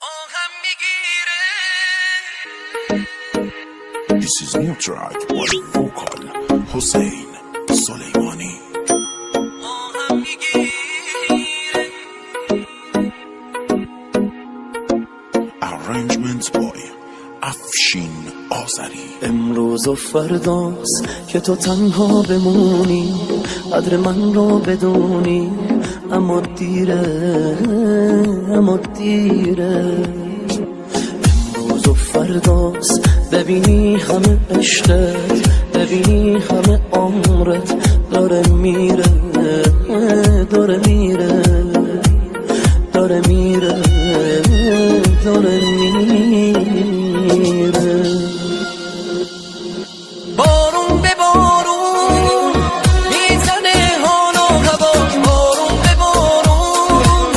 آهم میگیره. This is new track by vocal حسین سلیمانی. آهم میگیره. Arrangement by افشین آذری. امروز و فرداست که تو تنها بمونی، قدر من رو بدونی، اما دیره، اما دیره. امروز و فرداست ببینی همه عشقت، ببینی همه عمرت داره میره، داره میره، داره میره، داره میره. بارون به بارون میزنه حال و هوا، بارون به بارون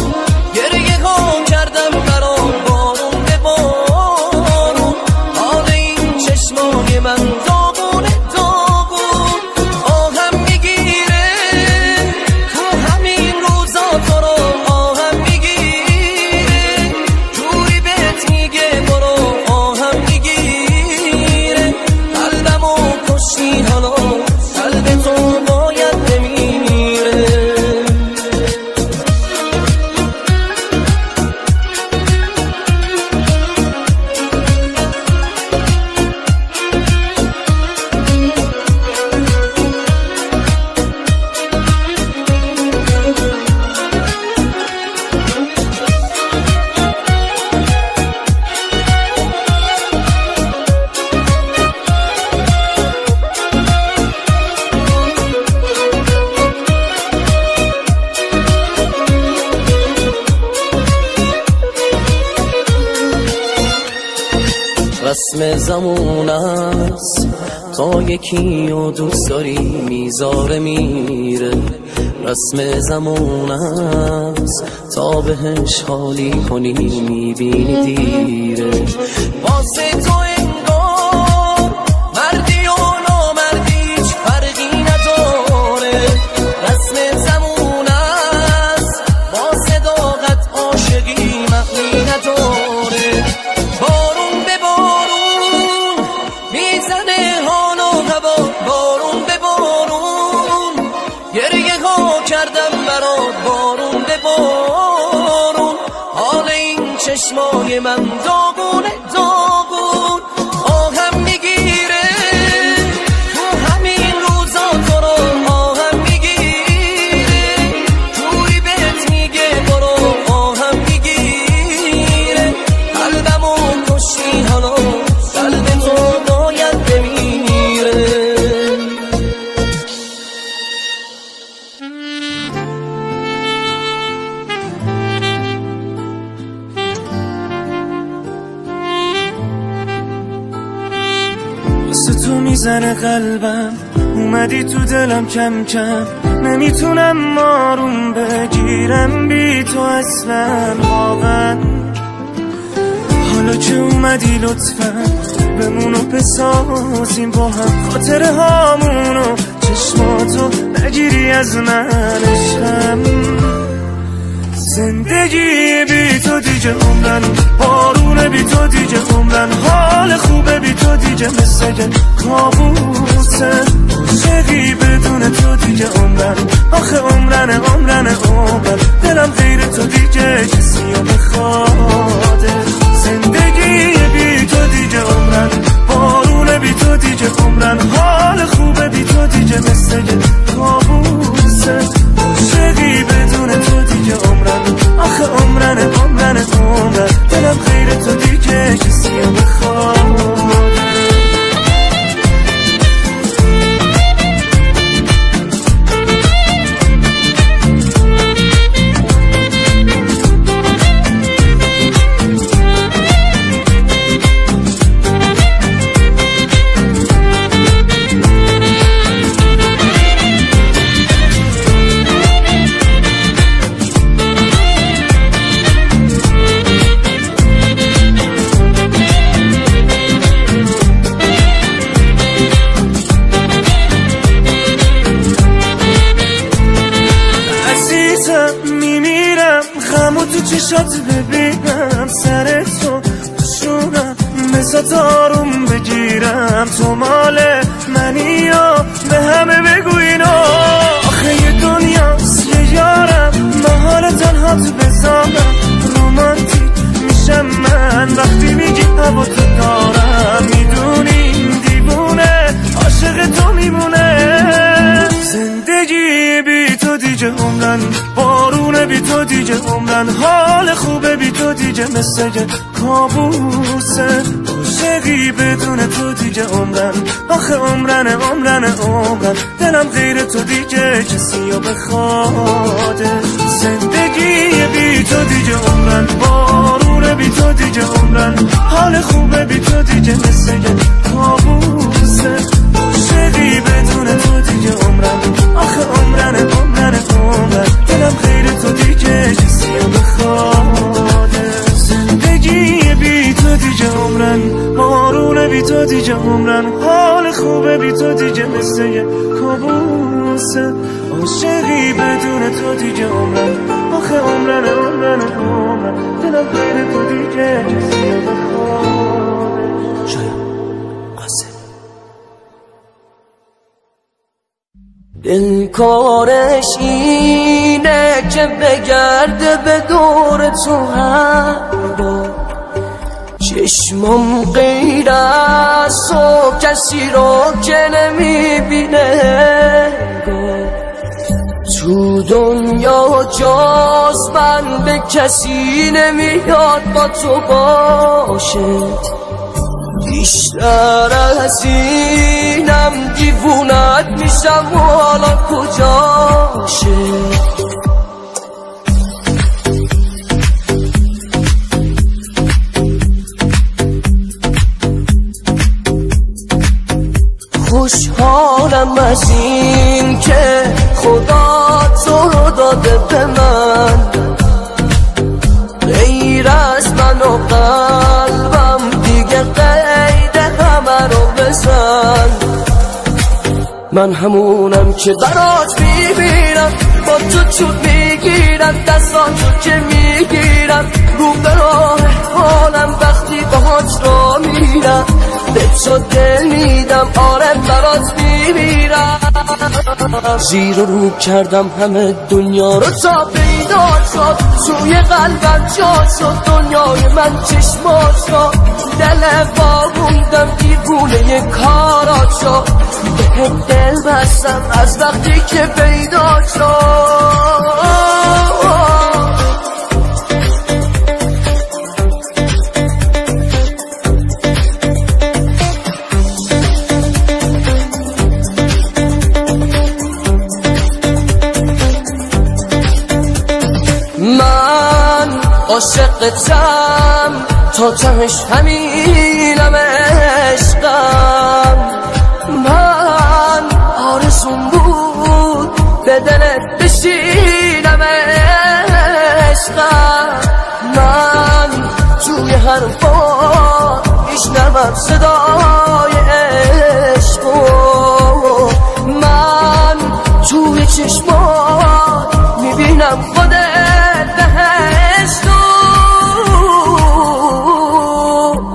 گریه ها کردم برام، بارون به بارون حال این چشمای من داغونه داغون. آهم میگیره تو همین روزا تو رو، آهم میگیره جوری بهت میگه برو، آهم میگیره قلبمو کشتی حالا، قلب تو باید بمیره. رسم زمون است تا یکی و دوست داری میذاره میره، رسم زمون است تا بهش حالی کنی میبینی دیره. واسه تو انگار مردی و نامردیش فرقی نداره، رسم زمون است با صداقت عاشقی معنی نداره. بارون به بارون میزنه حال و هوا، بارون به بارون گریه ها کردم برات، بارون به بارون حال این چشمای من داغونه داغون. آهم میگیره تو همین روزا تو رو، آهم میگیره جوری بهت میگه برو، آهم میگیره قلبمو کشتی حالا، قلب تو باید بمیره. واسه تو میزنه قلبم، اومدی تو دلم کم کم، نمیتونم آروم بگیرم بی تو اصلا واقعا. حالا که اومدی لطفا بمونو بسازیم با هم، خاطره هامونو چشماتو نگیری از من عشقم. زندگی بی تو دیگه عمرن، بارونه بی تو دیگه عمرن، حال خوبه بی تو دیگه مثل کابوسه، عاشقی بدون تو دیگه عمرن، آخه عمرن عمرن عمرن، دلم غیر تو دیگه کسی رو بخواده. زندگی بی تو دیگه عمرن، بارونه بی تو دیگه عمرن، حال خوبه بی تو دیگه مثل کابوسه، عاشقی بدون تو دیگه عمرن، آخه عمرن عمرن عمرن، دلم غیر تو دیگه کسی رو بخواد. فقط ببینم سر تو شونم مثل آروم بگیرم تو مال منی یا به همه بگو اینو آخه یه دنیاست یه یارم من حال تنها تو بزنم رومانتیک میشم من وقتی میگی هوا تو دارم میدونی دیوونه عاشق تو میمونه زندگی بی تو دیگه عمرن بارونه بی تو دیگه عمرن حال خوبه بی تو دیگه مثل کابوسه عاشقی بدون تو دیگه عمرن آخه عمرن دلم غیر تو دیگه کسی رو بخواده زندگی بی تو دیگه عمرن بارونه بی تو دیگه عمرن حال خوبه بی تو دیگه مثل کابوسه عاشقی بدون تو دیگه عمرن آخه عمرن دلم غیر تو دیگه کسی رو بخواده زندگی بی تو دیگه عمرن بارونه بی تو دیگه عمرن حال خوبه بی تو دیگه مثل یه کابوسه عاشقی بدون تو دیگه عمرن آخه عمرن دلم غیر تو دیگه کسی رو بخواده شاید قاسم دل کارش اینه که بگرده به دور تو هر بار چشمم غیر از تو کسی رو که نمیبینه تو دنیا جز من به کسی نمیاد با تو باشه بیشتر از اینم دیوونت میشم و حالا کجاشه خوشحالم از این که خدا تو رو داده به من غیر از من و قلبم دیگه قید همه رو بزن من همونم که برات میمیرم با تو چوب میگیرم دستاتو که میگیرم رو به راه حالم وقتی باهات را میرم به تو دل میدم آره برات میمیرم زیر و رو کردم همه دنیا رو تا پیدا شد توی قلبم جا شد دنیای من چشمات شد دل باروندم دیوونه کارات شد به دل بستم از وقتی که پیدا شد عاشقتم تا تهش همینم عشقم من آرزوم بود به دلت بشینم عشقم من توی حرفات میشنوم صدای عشقو من توی چشمات میبینم خودت بهشتو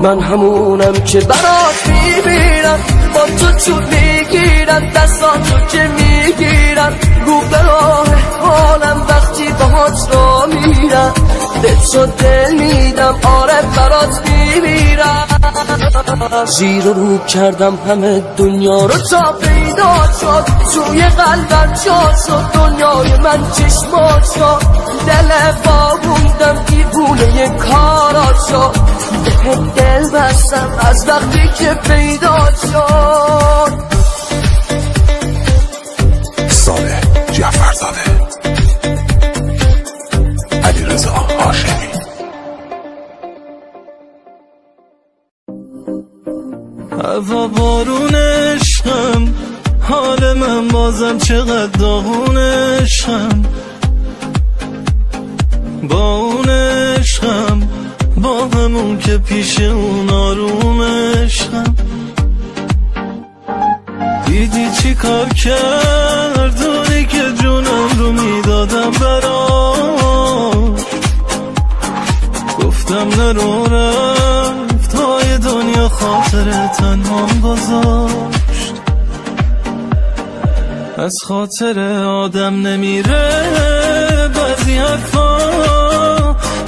من همونم که برات میمیرم با تو چوب میگیرم دستاتو که میگیرم رو به راه حالم وقتی باهات را میرم به تو دل میدم آره برات میمیرم زیر و رو کردم همه دنیا رو تا پیدا شد توی قلبم جا شد دنیای من چشمات شد دل باروندم دیوونه کارات شد به دل بستم از وقتی که پیدا شد صالح جعفرزاده علیرضا هاشمی هوا بارون عشقم حال من بازم چقدر داغون عشقم با اون عشقم با همون که پیش اون آروم عشقم دیدی چی کار کرد اونی که جونم رو میدادم براش گفتم نرو رفت های دنیا خاطر تنهام گذاشت. از خاطر آدم نمیره بعضی حرفا،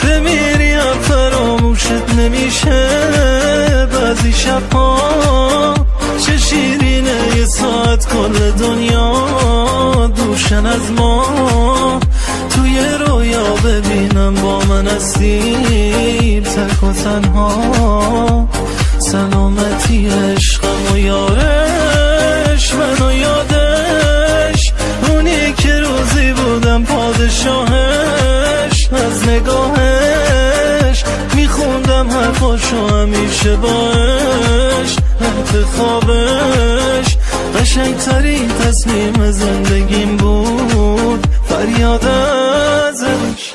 بمیری هم فراموشت نمیشه بعضی شبها. چه شیرینه یه ساعت کل دنیا دوشن از ما، توی رویا ببینم با من هستی تک و تنها. سلامتی عشقم و یارش منو یادش، اونی که روزی بودم پادشاهش. از نگاهش میخوندم حرفاشو همیشه باش. انتخابش قشنگترین تصمیم زندگیم بود، فریاد ازش.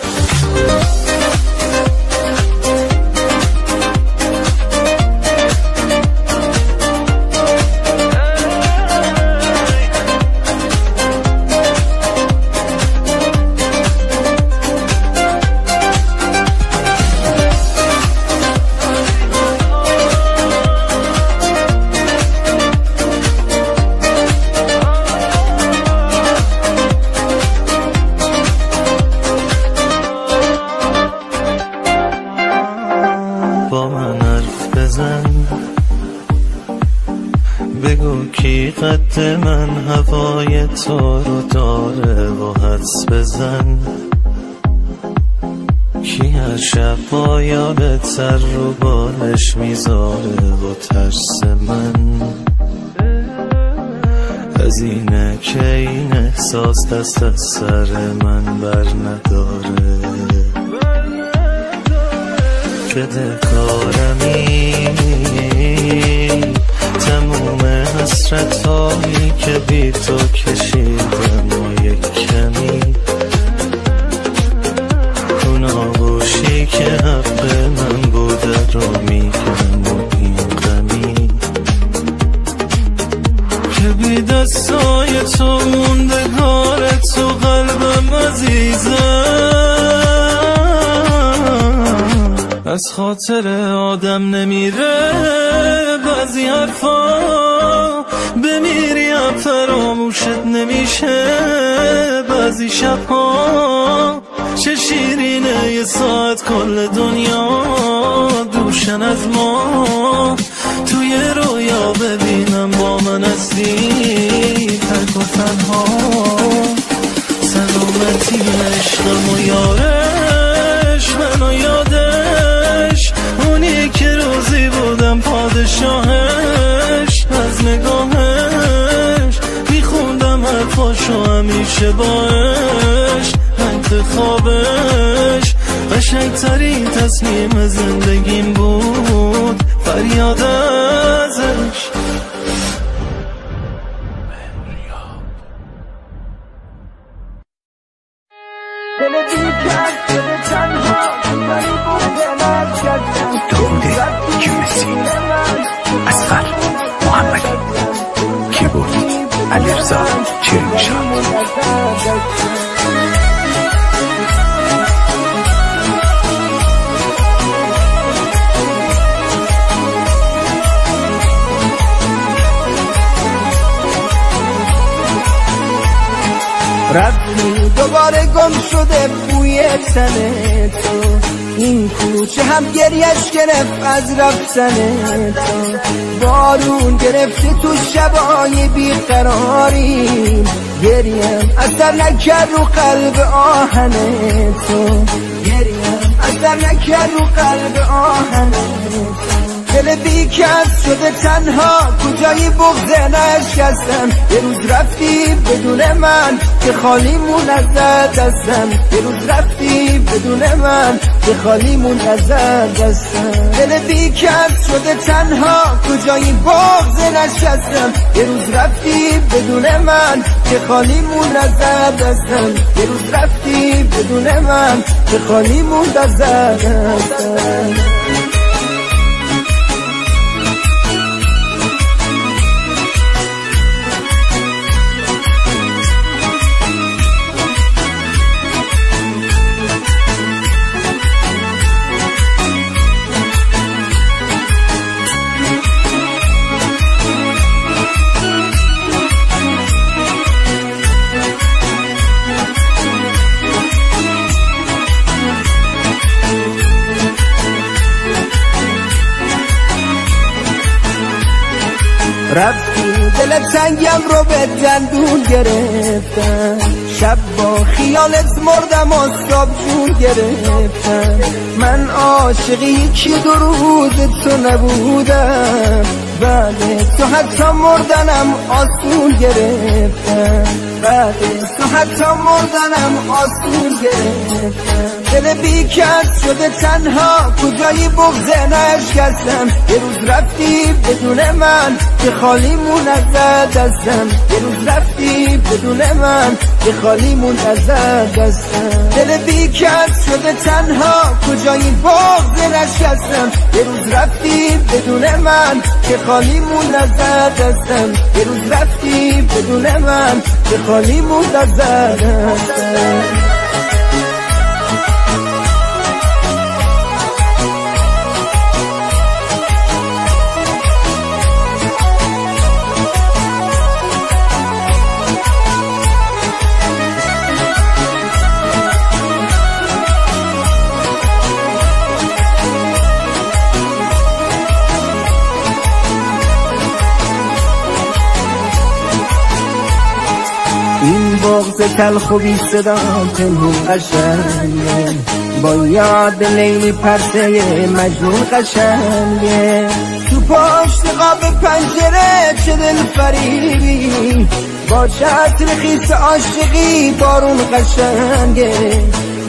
بگو کی قد من هوای تو رو داره و حدس بزن، کی هر شب با یادت رو بالش میذاره و ترس من. از اینه که این احساس دست از سر من بر نداره. بده کارمی تموم حسرت هایی که بی تو کشیدم و یک کمی اوناغوشی که حق من بوده رو میگم و این غمی که بی دستای تو موندگار تو قلبم عزیزم. از خاطر آدم نمیره بعضی حرفا، بمیری هم فراموشت نمیشه بعضی شبها. چه شیرینه یه ساعت کل دنیا دوشن از ما، توی رویا ببینم با من هستی تک و تنها. سلامتی عشقم و یارش منو یادش، اونی که روزی بودم پادشاهش. از نگاهش میخوندم حرفاشو همیشه باش. انتخابش قشنگترین تصمیم زندگیم بود، فریاد ازش. درود کیومسی اصغر محمدی، کیبورد علیرضا چرمشاد. رفتی دوباره گم شده بوی تن تو، این کوچه هم گریش گرفت از رفتن تو. بارون گرفته تو شبای بیقراریم، گریم اثر نکرد رو قلب آهن تو. گریم اثر نکرد رو قلب آهن تو. دل بیکس شده تنها، کجای بغض نشکستم. یه روز رفتی بدون من که خالیمون ازت دستم. یه روز رفتی بدون من که خالیمون ازت دستم. دل بیکس شده تنها، کجای بغض نشکستم. یه روز رفتی بدون من که خالیمون ازت دستم. یه روز رفتی بدون من که خالیمون ازت دستم. رفتی دل تنگم رو به دندون گرفتم، شب با خیالت مردم و صبح جون گرفتم. من عاشقی که 2 روز تو نبودم، بعد تو حتی مردنم آسون گرفتم، بعد تو حتی مردنم آسون گرفتم. دل بیکس شده تنها کجایی بغض نشکستم، یه روز رفتی بدون من که خالیمون ازت دستم، یه روز رفتی بدون من که خالیمون ازت دستم. دل بیکس شده تنها کجایی بغض نشکستم، یه روز رفتی بدون من که خالیمون ازت دستم، یه روز رفتی بدون من که خالیمون ازت دستم. این بغض تلخ و بی صدا پنهون قشنگه، با یاد لیلی پرسه مجنون قشنگه. تو پشت قاب پنجره چه دل فریبی، با چتر خیس عاشقی بارون قشنگه،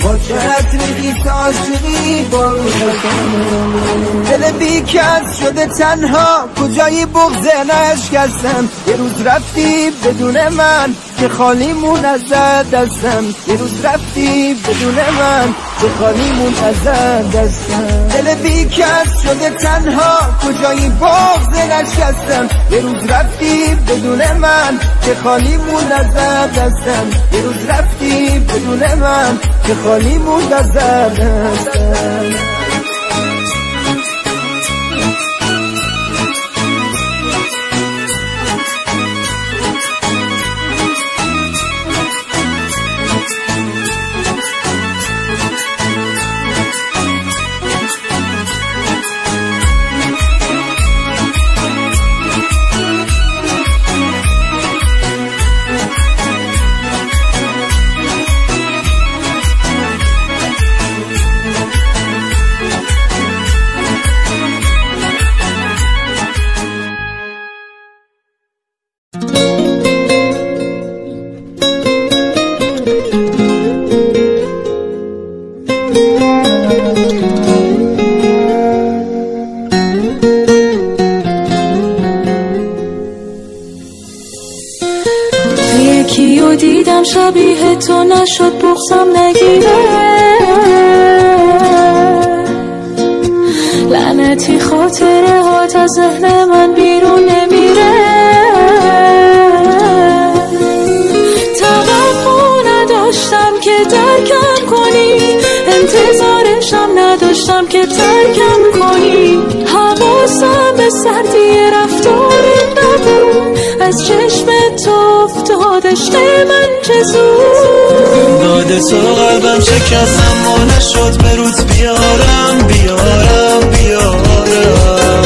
با چتر خیس عاشقی بارون قشنگه. دل بیکس شده تنها کجایی بغض نشکستم، یه روز رفتی بدون من که خالیمون ازت دستم، یه روز رفتی بدون من که خالیمون ازت دستم. دل بیکس شده تنها کجایی بغض نشکستم، یه روز رفتی بدون من که خالیمون ازت دستم، یه روز رفتی بدون من که خالیمون ازت دستم. یکیو دیدم شبیه تو نشد بغضم نگیره، لعنتی خاطره هات از ذهن من بیرون نمیره. توقع نداشتم که ترکم کنی، انتظارشم نداشتم که ترکم کنی. حواسم به سردی رفتارت نبود، از چشم تو افتاد عشق من چه زود. داده تو قلبم شکست اما نشد به روت بیارم بیارم بیارم.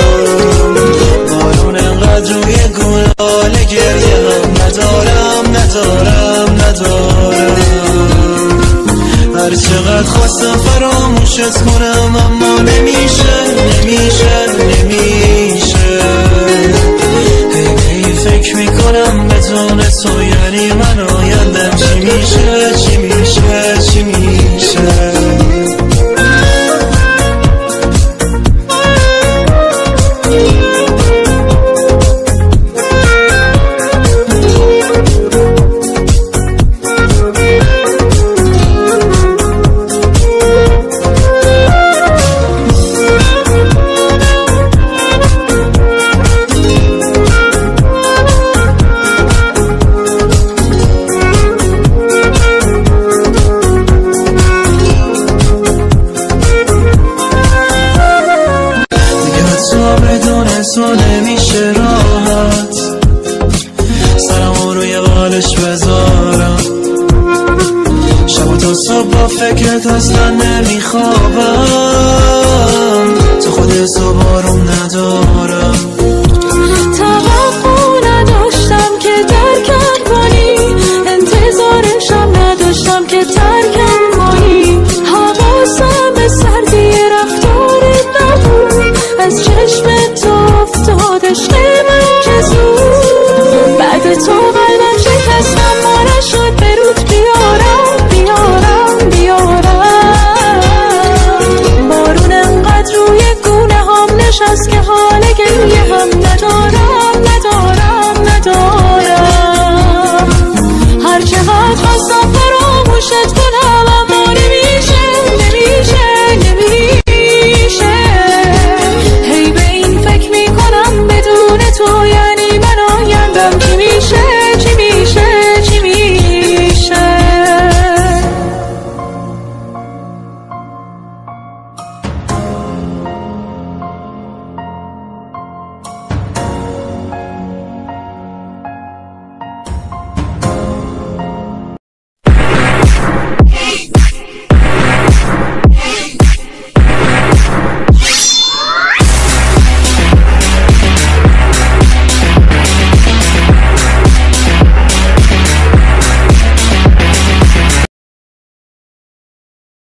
بارون انقدر روی گل گریه هم ندارم ندارم ندارم. هر چقدر خواستم فراموشت کنم اما نمیشه نمیشه نمیشه. هی فکر میکنم بدون تو یعنی من آیندم چی میشه چی میشه چی میشه. تو نمیشه راحت سرمو روی بالش بذارم، شب تا صبح با فکرت اصلا نمیخوابم. تو خودت بارون ندار